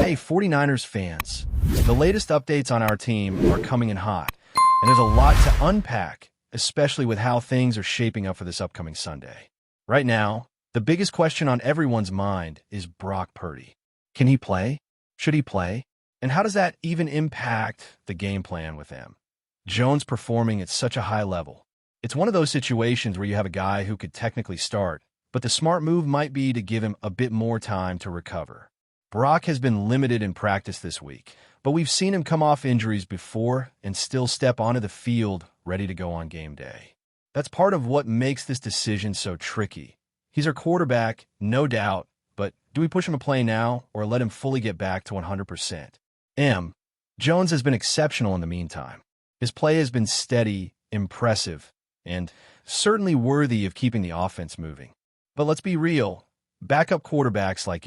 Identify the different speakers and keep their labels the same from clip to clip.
Speaker 1: Hey, 49ers fans, the latest updates on our team are coming in hot, and there's a lot to unpack, especially with how things are shaping up for this upcoming Sunday. Right now, the biggest question on everyone's mind is Brock Purdy. Can he play? Should he play? And how does that even impact the game plan with him? Jones performing at such a high level. It's one of those situations where you have a guy who could technically start, but the smart move might be to give him a bit more time to recover. Brock has been limited in practice this week, but we've seen him come off injuries before and still step onto the field ready to go on game day. That's part of what makes this decision so tricky. He's our quarterback, no doubt, but do we push him to play now or let him fully get back to 100%? Jones has been exceptional in the meantime. His play has been steady, impressive, and certainly worthy of keeping the offense moving. But let's be real, backup quarterbacks like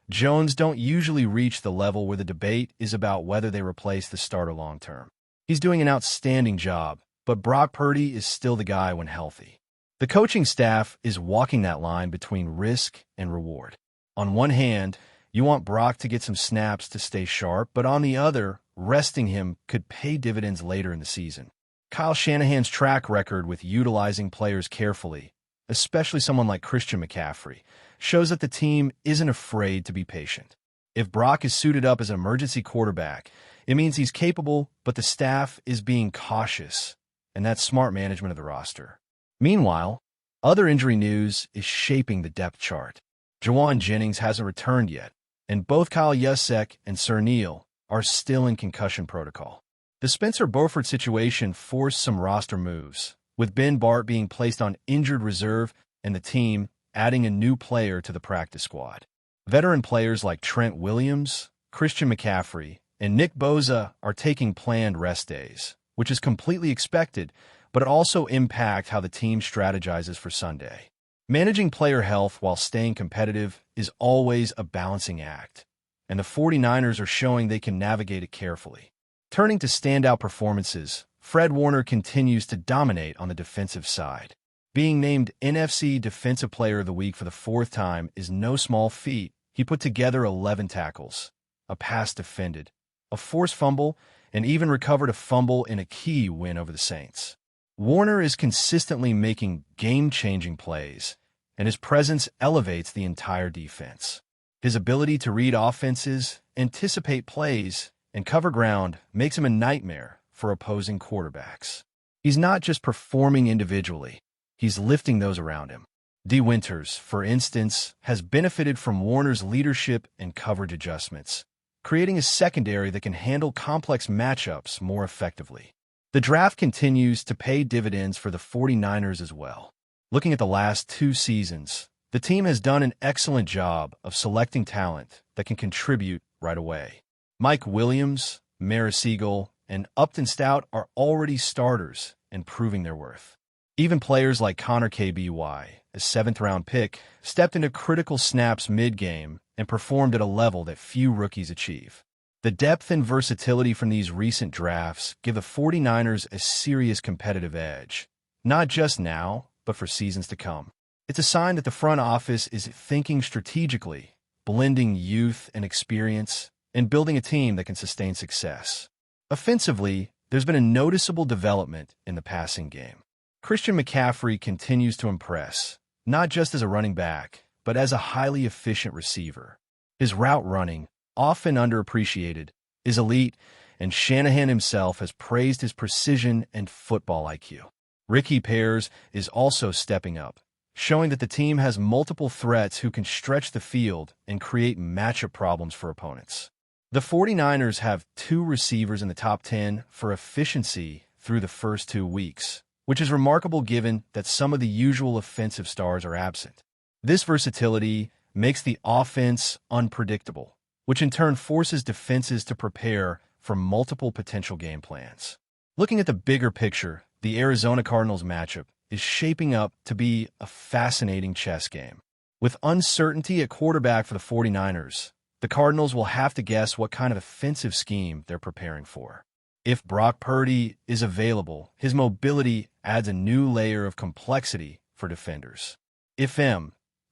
Speaker 1: Jones don't usually reach the level where the debate is about whether they replace the starter long-term. He's doing an outstanding job, but Brock Purdy is still the guy when healthy. The coaching staff is walking that line between risk and reward. On one hand, you want Brock to get some snaps to stay sharp, but on the other, resting him could pay dividends later in the season. Kyle Shanahan's track record with utilizing players carefully, especially someone like Christian McCaffrey, shows that the team isn't afraid to be patient. If Brock is suited up as an emergency quarterback, it means he's capable, but the staff is being cautious, and that's smart management of the roster. Meanwhile, other injury news is shaping the depth chart. Jauan Jennings hasn't returned yet, and both Kyle Juszczyk and Sir Neil are still in concussion protocol. The Spencer Burford situation forced some roster moves, with Ben Bart being placed on injured reserve and the team adding a new player to the practice squad. Veteran players like Trent Williams, Christian McCaffrey, and Nick Bosa are taking planned rest days, which is completely expected, but it also impacts how the team strategizes for Sunday. Managing player health while staying competitive is always a balancing act, and the 49ers are showing they can navigate it carefully. Turning to standout performances, Fred Warner continues to dominate on the defensive side. Being named NFC Defensive Player of the Week for the fourth time is no small feat. He put together 11 tackles, a pass defended, a forced fumble, and even recovered a fumble in a key win over the Saints. Warner is consistently making game-changing plays, and his presence elevates the entire defense. His ability to read offenses, anticipate plays, and cover ground makes him a nightmare for opposing quarterbacks. He's not just performing individually, he's lifting those around him. D. Winters, for instance, has benefited from Warner's leadership and coverage adjustments, creating a secondary that can handle complex matchups more effectively. The draft continues to pay dividends for the 49ers as well. Looking at the last 2 seasons, the team has done an excellent job of selecting talent that can contribute right away. Mike Williams, Maris Eagle, and Upton Stout are already starters and proving their worth. Even players like Connor KBY, a 7th-round pick, stepped into critical snaps mid-game and performed at a level that few rookies achieve. The depth and versatility from these recent drafts give the 49ers a serious competitive edge, not just now, but for seasons to come. It's a sign that the front office is thinking strategically, blending youth and experience, and building a team that can sustain success. Offensively, there's been a noticeable development in the passing game. Christian McCaffrey continues to impress, not just as a running back, but as a highly efficient receiver. His route running, often underappreciated, is elite, and Shanahan himself has praised his precision and football IQ. Ricky Pears is also stepping up, showing that the team has multiple threats who can stretch the field and create matchup problems for opponents. The 49ers have 2 receivers in the top 10 for efficiency through the first 2 weeks, which is remarkable given that some of the usual offensive stars are absent. This versatility makes the offense unpredictable, which in turn forces defenses to prepare for multiple potential game plans. Looking at the bigger picture, the Arizona Cardinals matchup is shaping up to be a fascinating chess game. With uncertainty at quarterback for the 49ers, the Cardinals will have to guess what kind of offensive scheme they're preparing for. If Brock Purdy is available, his mobility adds a new layer of complexity for defenders. If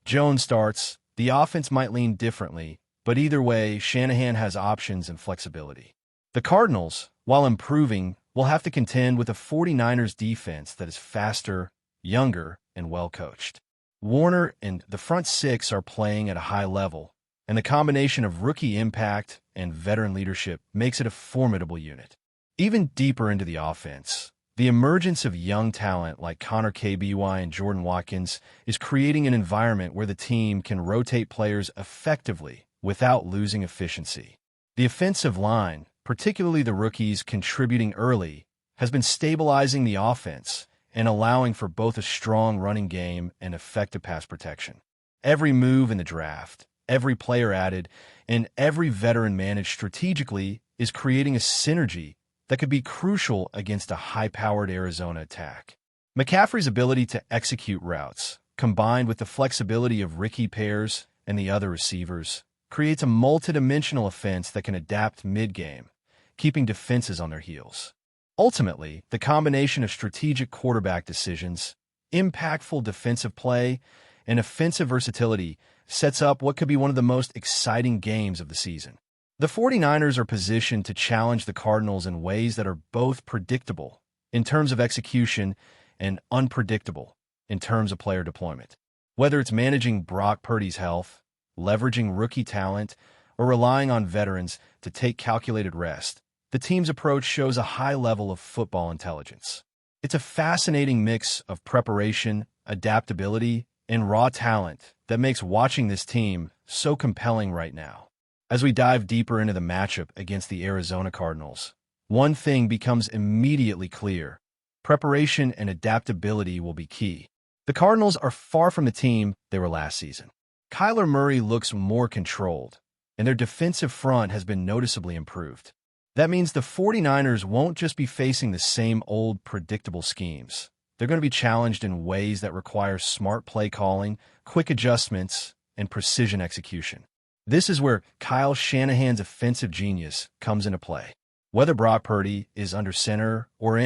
Speaker 1: Jones starts, the offense might lean differently, But either way, Shanahan has options and flexibility. The Cardinals, while improving, will have to contend with a 49ers defense that is faster, younger, and well-coached. Warner and the front six are playing at a high level, and the combination of rookie impact and veteran leadership makes it a formidable unit. Even deeper into the offense, the emergence of young talent like Connor KBY and Jordan Watkins is creating an environment where the team can rotate players effectively without losing efficiency. The offensive line, particularly the rookies contributing early, has been stabilizing the offense and allowing for both a strong running game and effective pass protection. Every move in the draft, every player added, and every veteran managed strategically is creating a synergy that could be crucial against a high-powered Arizona attack. McCaffrey's ability to execute routes, combined with the flexibility of Ricky pairs and the other receivers, creates a multidimensional offense that can adapt mid-game, keeping defenses on their heels. Ultimately, the combination of strategic quarterback decisions, impactful defensive play, and offensive versatility sets up what could be one of the most exciting games of the season. The 49ers are positioned to challenge the Cardinals in ways that are both predictable in terms of execution and unpredictable in terms of player deployment. Whether it's managing Brock Purdy's health, leveraging rookie talent, or relying on veterans to take calculated rest, the team's approach shows a high level of football intelligence. It's a fascinating mix of preparation, adaptability, and raw talent that makes watching this team so compelling right now. As we dive deeper into the matchup against the Arizona Cardinals, one thing becomes immediately clear. Preparation and adaptability will be key. The Cardinals are far from the team they were last season. Kyler Murray looks more controlled, and their defensive front has been noticeably improved. That means the 49ers won't just be facing the same old predictable schemes. They're going to be challenged in ways that require smart play calling, quick adjustments, and precision execution. This is where Kyle Shanahan's offensive genius comes into play. Whether Brock Purdy is under center or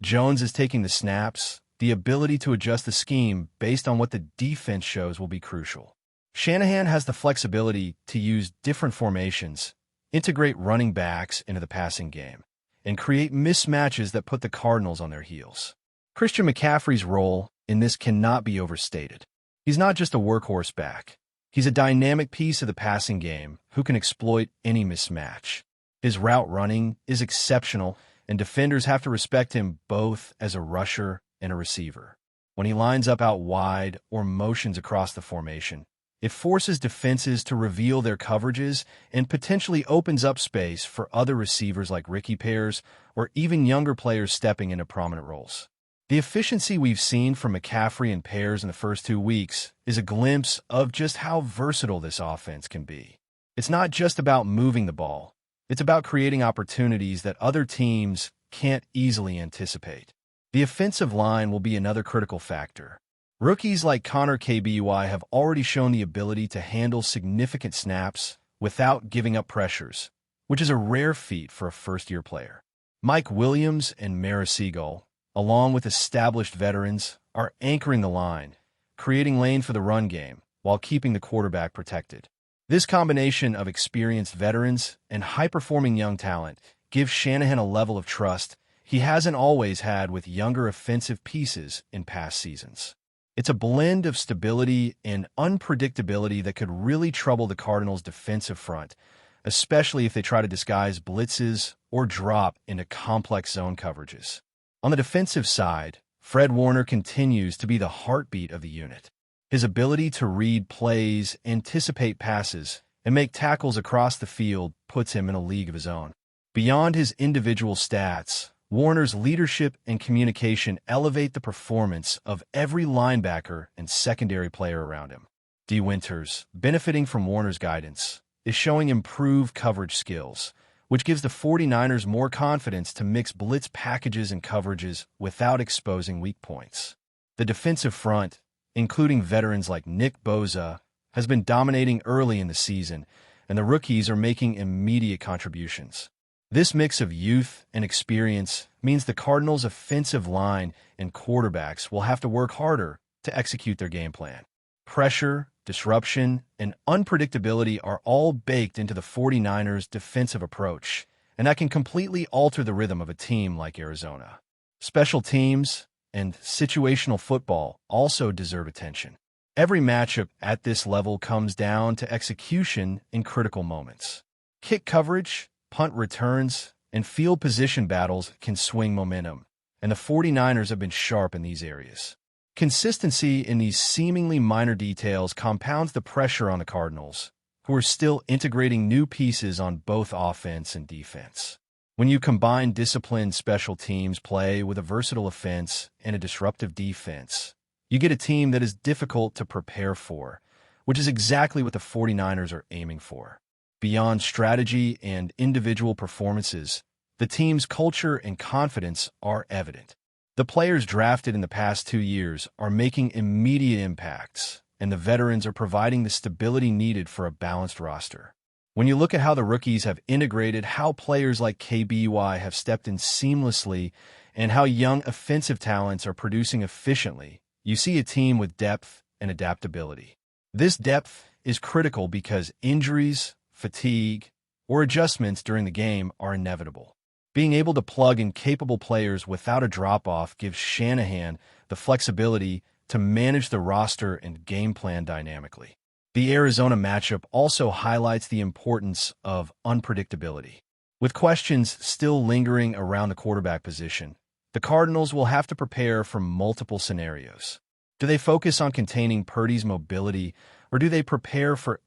Speaker 1: Jones is taking the snaps, the ability to adjust the scheme based on what the defense shows will be crucial. Shanahan has the flexibility to use different formations, integrate running backs into the passing game, and create mismatches that put the Cardinals on their heels. Christian McCaffrey's role in this cannot be overstated. He's not just a workhorse back. He's a dynamic piece of the passing game who can exploit any mismatch. His route running is exceptional, and defenders have to respect him both as a rusher and a receiver. When he lines up out wide or motions across the formation, it forces defenses to reveal their coverages and potentially opens up space for other receivers like Ricky pairs or even younger players stepping into prominent roles. The efficiency we've seen from McCaffrey and pairs in the first 2 weeks is a glimpse of just how versatile this offense can be. It's not just about moving the ball. It's about creating opportunities that other teams can't easily anticipate. The offensive line will be another critical factor. Rookies like Connor KBY have already shown the ability to handle significant snaps without giving up pressures, which is a rare feat for a first-year player. Mike Williams and Mara Siegel, along with established veterans, are anchoring the line, creating lane for the run game while keeping the quarterback protected. This combination of experienced veterans and high-performing young talent gives Shanahan a level of trust he hasn't always had with younger offensive pieces in past seasons. It's a blend of stability and unpredictability that could really trouble the Cardinals' defensive front, especially if they try to disguise blitzes or drop into complex zone coverages. On the defensive side, Fred Warner continues to be the heartbeat of the unit. His ability to read plays, anticipate passes, and make tackles across the field puts him in a league of his own. Beyond his individual stats, Warner's leadership and communication elevate the performance of every linebacker and secondary player around him. D. Winters, benefiting from Warner's guidance, is showing improved coverage skills, which gives the 49ers more confidence to mix blitz packages and coverages without exposing weak points. The defensive front, including veterans like Nick Bosa, has been dominating early in the season, and the rookies are making immediate contributions. This mix of youth and experience means the Cardinals' offensive line and quarterbacks will have to work harder to execute their game plan. Pressure, disruption, and unpredictability are all baked into the 49ers' defensive approach, and that can completely alter the rhythm of a team like Arizona. Special teams and situational football also deserve attention. Every matchup at this level comes down to execution in critical moments. Kick coverage, punt returns, and field position battles can swing momentum, and the 49ers have been sharp in these areas. Consistency in these seemingly minor details compounds the pressure on the Cardinals, who are still integrating new pieces on both offense and defense. When you combine disciplined special teams play with a versatile offense and a disruptive defense, you get a team that is difficult to prepare for, which is exactly what the 49ers are aiming for. Beyond strategy and individual performances, the team's culture and confidence are evident. The players drafted in the past 2 years are making immediate impacts, and the veterans are providing the stability needed for a balanced roster. When you look at how the rookies have integrated, how players like KBY have stepped in seamlessly, and how young offensive talents are producing efficiently, you see a team with depth and adaptability. This depth is critical because injuries, fatigue, or adjustments during the game are inevitable. Being able to plug in capable players without a drop-off gives Shanahan the flexibility to manage the roster and game plan dynamically. The Arizona matchup also highlights the importance of unpredictability. With questions still lingering around the quarterback position, the Cardinals will have to prepare for multiple scenarios. Do they focus on containing Purdy's mobility, or do they prepare for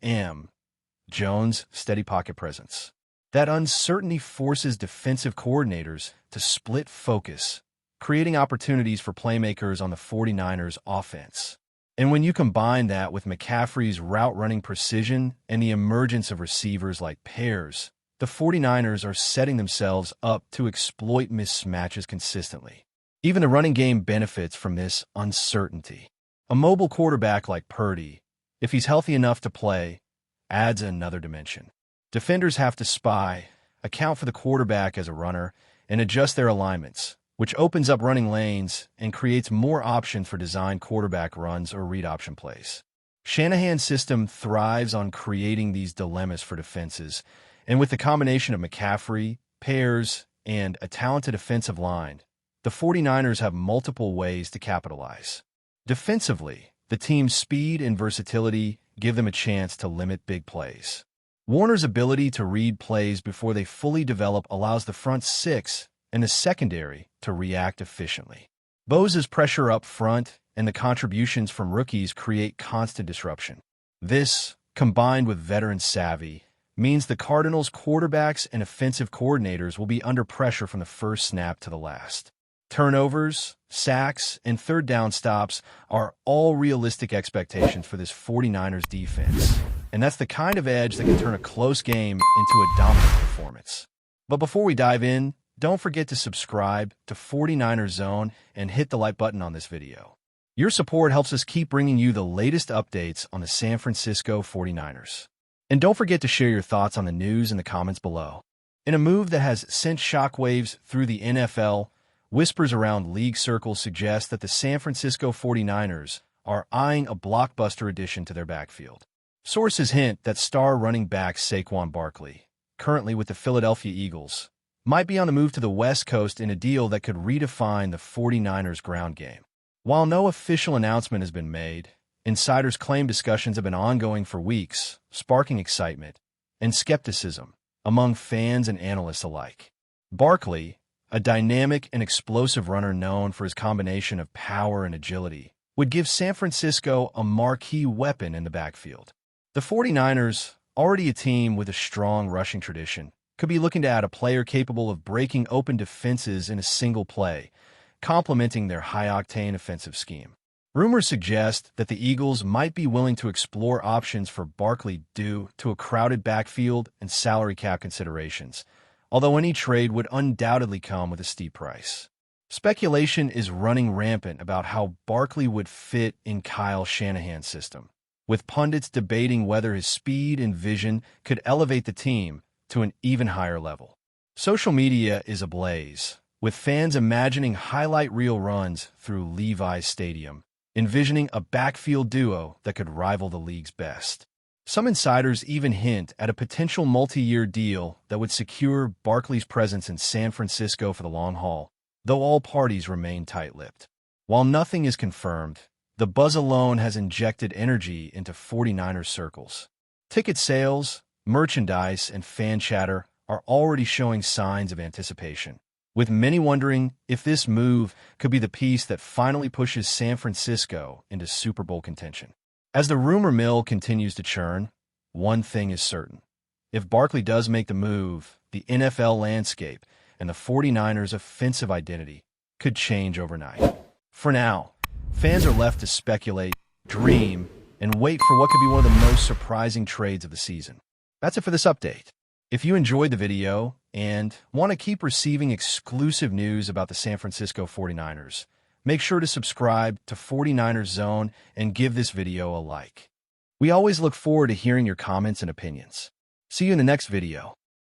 Speaker 1: Jones' steady pocket presence? That uncertainty forces defensive coordinators to split focus, creating opportunities for playmakers on the 49ers' offense. And when you combine that with McCaffrey's route-running precision and the emergence of receivers like Pears, the 49ers are setting themselves up to exploit mismatches consistently. Even the running game benefits from this uncertainty. A mobile quarterback like Purdy, if he's healthy enough to play, adds another dimension. Defenders have to spy, account for the quarterback as a runner, and adjust their alignments, which opens up running lanes and creates more options for designed quarterback runs or read option plays. Shanahan's system thrives on creating these dilemmas for defenses, and with the combination of McCaffrey, Pears, and a talented offensive line, the 49ers have multiple ways to capitalize. Defensively, the team's speed and versatility give them a chance to limit big plays. Warner's ability to read plays before they fully develop allows the front six and the secondary to react efficiently. Bose's pressure up front and the contributions from rookies create constant disruption. This, combined with veteran savvy, means the Cardinals' quarterbacks and offensive coordinators will be under pressure from the first snap to the last. Turnovers, sacks, and third down stops are all realistic expectations for this 49ers defense, and that's the kind of edge that can turn a close game into a dominant performance. But before we dive in, don't forget to subscribe to 49ers Zone and hit the like button on this video. Your support helps us keep bringing you the latest updates on the San Francisco 49ers. And don't forget to share your thoughts on the news in the comments below. In a move that has sent shockwaves through the NFL, whispers around league circles suggest that the San Francisco 49ers are eyeing a blockbuster addition to their backfield. Sources hint that star running back Saquon Barkley, currently with the Philadelphia Eagles, might be on the move to the West Coast in a deal that could redefine the 49ers' ground game. While no official announcement has been made, insiders claim discussions have been ongoing for weeks, sparking excitement and skepticism among fans and analysts alike. Barkley, a dynamic and explosive runner known for his combination of power and agility, would give San Francisco a marquee weapon in the backfield. The 49ers, already a team with a strong rushing tradition, could be looking to add a player capable of breaking open defenses in a single play, complementing their high-octane offensive scheme. Rumors suggest that the Eagles might be willing to explore options for Barkley due to a crowded backfield and salary cap considerations, although any trade would undoubtedly come with a steep price. Speculation is running rampant about how Barkley would fit in Kyle Shanahan's system, with pundits debating whether his speed and vision could elevate the team to an even higher level. Social media is ablaze, with fans imagining highlight reel runs through Levi's Stadium, envisioning a backfield duo that could rival the league's best. Some insiders even hint at a potential multi-year deal that would secure Barkley's presence in San Francisco for the long haul, though all parties remain tight-lipped. While nothing is confirmed, the buzz alone has injected energy into 49ers circles. Ticket sales, merchandise, and fan chatter are already showing signs of anticipation, with many wondering if this move could be the piece that finally pushes San Francisco into Super Bowl contention. As the rumor mill continues to churn, one thing is certain. If Barkley does make the move, the NFL landscape and the 49ers' offensive identity could change overnight. For now, fans are left to speculate, dream, and wait for what could be one of the most surprising trades of the season. That's it for this update. If you enjoyed the video and want to keep receiving exclusive news about the San Francisco 49ers, make sure to subscribe to 49ers Zone and give this video a like. We always look forward to hearing your comments and opinions. See you in the next video.